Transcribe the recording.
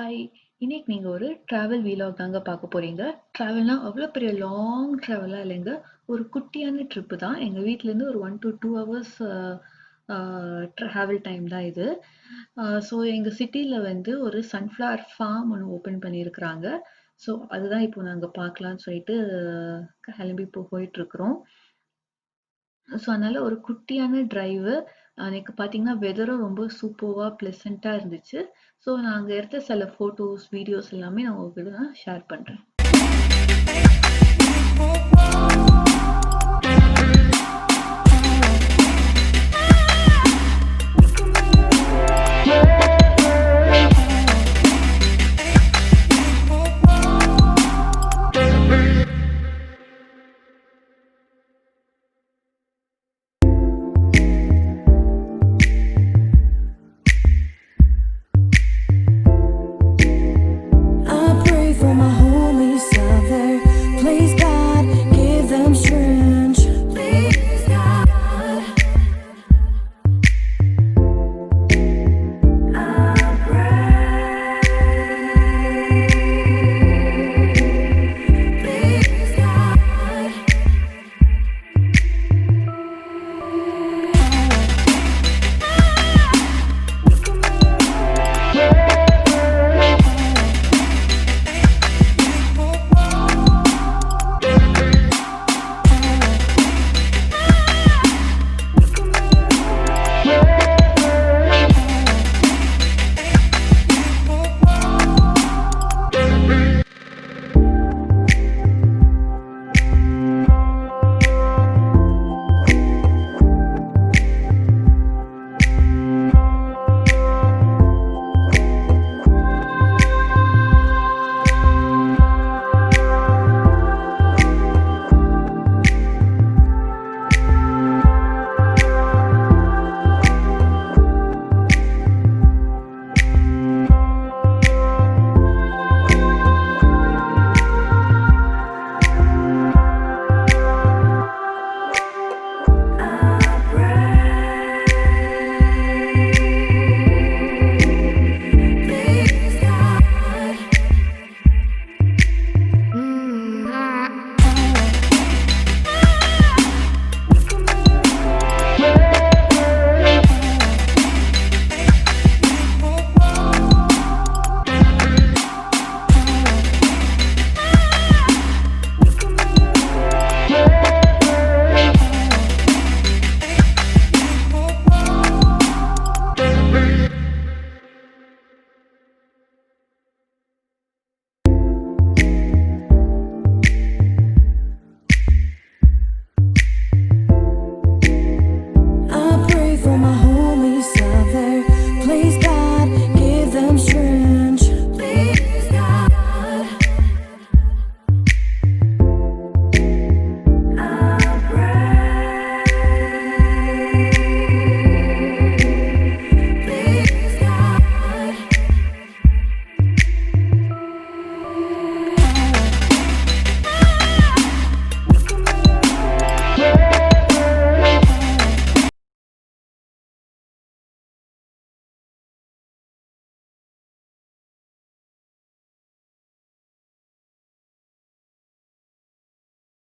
Hi! இன்னைக்கு நீங்க ஒரு ட்ராவல் வீலாக் தாங்க பார்க்க போறீங்க. ட்ராவல்னா அவ்ளோ பெரிய லாங் ட்ராவல்லாம் இல்லைங்க. ஒரு குட்டியான ட்ரிப்பு தான். எங்க வீட்லேருந்து ஒரு 1 to 2 hours a travel time தான் இது. ஸோ எங்க சிட்டில வந்து ஒரு சன்ஃப்ளவர் ஃபார்ம் ஒண்ணு ஓப்பன் பண்ணியிருக்கிறாங்க. ஸோ அதுதான் இப்போ நாங்க பார்க்கலான்னு சொல்லிட்டு கிளம்பி இப்போ போயிட்டுருக்குறோம். ஸோ அதனால ஒரு குட்டியான டிரைவு. அன்னைக்கு பார்த்தீங்கன்னா, வெதரும் ரொம்ப சூப்பர்வா பிளசன்ட்டா இருந்துச்சு. ஸோ நான் அங்க எடுத்த சில ஃபோட்டோஸ், வீடியோஸ் எல்லாமே நான் உங்ககிட்ட நான் ஷேர் பண்றேன்.